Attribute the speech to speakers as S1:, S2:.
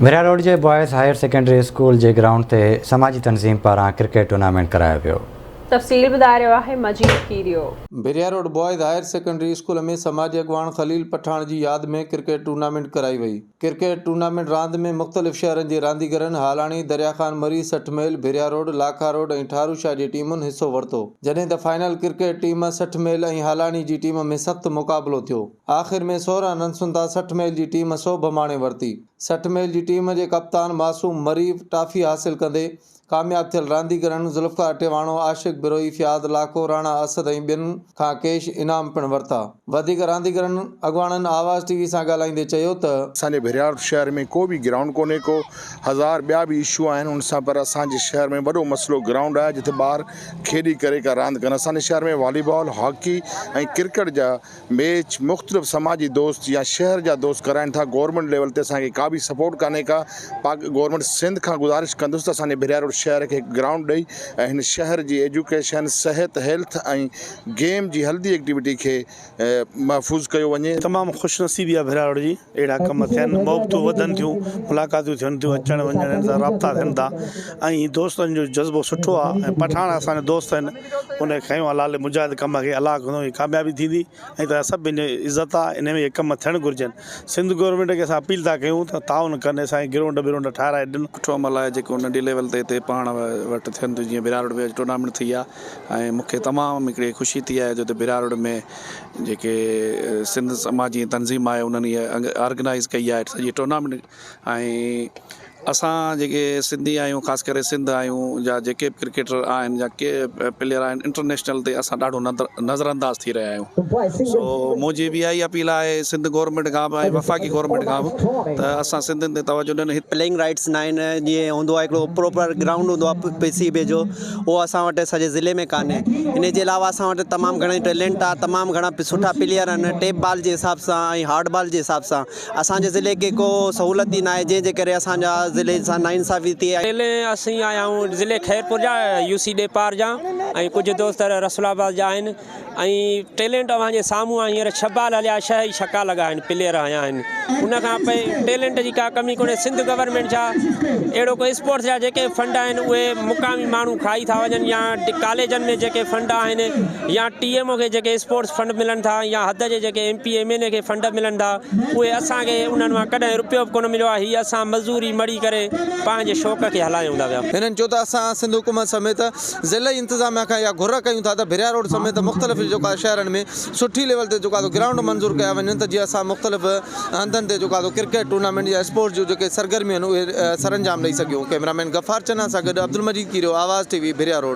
S1: भिरिया रोड के boys higher secondary school के ग्राउंड से समाजी तंजीम पारां क्रिकेट टूर्नामेंट कराया वियो।
S2: तफ़सील ॿुधाए रहियो आहे मजीद कीरियो।
S3: Bhiria road boys higher secondary school में समाजी अगवान खलील पठान की याद में क्रिकेट टूर्नामेंट कराई वई। क्रिकेट टूर्नामेंट रांद में मुख़्तलिफ़ शहरन के रांदीगरनि हालाणी, दरिया खान मरी, सठमेल, भिरिया रोड, लाखा रोड और ठारूशाह की टीमुन हिस्सों वरतो, जडे त फाइनल क्रिकेट टीम सठमेल और हालाणी की टीम में सख्त मुकाबलो थियो। आखिर में 16 रन सुंदा सठमेल की टीम 100 भमाणे वरती। सठमेल की टीम के कप्तान मासूम मरी टाफी हासिल कंदे कामयाब थियल रांदीगरनि ज़ुल्फ़कार टिवाणो, आशिक बिरोई, फ़ियाद लाको, राणा असद ऐं ॿियनि खां कैश इनाम पिणु वरिता। वधीक रांदीगरनि अॻवाननि आवाज़ टीवी सां ॻाल्हाईंदे चयो त
S4: असांजे भिरियार शहर में को भी ग्राउंड कोन्हे को, हज़ार ॿिया भी इशू आहिनि उन सां, पर असांजे शहर में वॾो मसइलो ग्राउंड आहे जिथे ॿार खेॾी करे का रांदि कनि। असांजे शहर में वॉलीबॉल, हॉकी ऐं क्रिकेट जा मैच मुख़्तलिफ़ समाजी दोस्त या शहर जा दोस्त कराइनि था। गवर्नमेंट लेवल ते असांखे का भी सपोर्ट कान्हे का। गवर्नमेंट सिंध खां गुज़ारिश कंदुसि त असांजे भिरियार शहर के ग्राउंड ॾेई ऐं हिन शहर जी एजुकेशन, सेहत, हेल्थ ऐं गेम जी हल्दी एक्टिविटी के महफूज़ कयो वञे।
S5: तमाम खुशनसीबी आहे भिरिया रोड जी। अहिड़ा कम थियनि, मोहबतूं वधनि थियूं, मुलाक़ातूं थियनि थियूं, अचण वञण सां राब्ता थियनि था ऐं दोस्तनि जो जज़्बो सुठो आहे। ऐं पठान असांजा दोस्त आहिनि, उन खयों आहे लाल मुजाहिद कम खे, अलाह कंदो कामयाबी थींदी ऐं त सभिनि जी इज़त आहे। इन में इहे कम थियणु घुरिजनि। सिंध गवर्नमेंट खे असां अपील था कयूं त ताउन कनि, असांखे ग्राउंड बिराउंड ठाराए ॾियनि।
S6: सुठो अमल आहे जेको नंढी लेवल ते हिते पाण वटि थियनि थियूं। जीअं भिरिया रोड में टूर्नामेंट थी आहे ऐं मूंखे तमामु हिकिड़ी ख़ुशी थी आहे जो त भिरिया रोड में जेके सिंध समाजी तंज़ीम आहे उन्हनि इहा ऑर्गेनाइज़ कई आहे सॼी टूर्नामेंट। ऐं असां जेके सिंधी आहियूं, ख़ासि करे सिंध आहियूं, या जेके बि क्रिकेटर आहिनि या के प्लेयर आहिनि, इंटरनेशनल ते असां ॾाढो नज़रअंदाज़ थी रहिया आहियूं। सो मुंहिंजी बि इहा अपील आहे सिंध गवर्नमेंट खां बि ऐं वफ़ाक़ी गवर्नमेंट खां बि त असां सिंधियुनि ते तवजो ॾियनि।
S7: प्लेइंग राइट्स न आहिनि, जीअं हूंदो आहे हिकिड़ो प्रॉपर ग्राउंड हूंदो आहे PCB जो, उहो असां वटि सॼे ज़िले में कान्हे। इन जे अलावा असां वटि तमामु घणेई टैलेंट आहे, तमामु घणा सुठा प्लेयर आहिनि। टेप बॉल जे हिसाब सां ऐं हार्ड बॉल जे हिसाब सां असांजे ज़िले खे को सहूलियत ई न आहे, जंहिंजे करे असांजा ज़िले सां नाइंसाफ़ी थी आहे।
S8: पहले असीं आया आहियूं ज़िले खैरपुर जा, UC डेपार जा ऐं कुझु दोस्त रसूलाबाद जा आहिनि। ऐं टैलेंट अव्हांजे साम्हूं आहे। हींअर 6 बॉल हलिया, 6 ई छक्का लॻा आहिनि, प्लेयर आया आहिनि। उन खां पोइ टैलेंट जी का कमी कोन्हे। सिंध गवर्नमेंट जा अहिड़ो कोई स्पोर्ट्स जा जेके फंड आहिनि उहे मुक़ामी माण्हू खाई था वञनि, या कॉलेजनि में जेके फंड आहिनि, या TMO खे जेके स्पोर्ट्स फंड मिलनि था, या हद जे जेके MP MLA खे फंड मिलनि था, उहे असांखे उन्हनि मां कॾहिं रुपयो बि कोन मिलियो आहे। हीअ असां मज़दूरी मड़ी करे पंहिंजे शौक़ खे हलायूं था पिया।
S3: हिननि चयो त असां सिंध हुकूमत समेत ज़िले इंतिज़ामिया खां इहा घुर कयूं था त भिरिया रोड समेत मुख़्तलिफ़ जेका शहरनि में सुठी लेवल ते जेका ग्राउंड मंज़ूर कया वञनि, त जीअं असां मुख़्तलिफ़ हंधनि ते जेका क्रिकेट टूर्नामेंट या स्पोर्ट्स जो जेके सरगर्मियूं आहिनि उहे सरअंजाम ॾेई सघूं। कैमरामैन गफ़ार चन्ना सां गॾु अब्दुल मजीद कीरियो, आवाज़ TV, भिरिया रोड।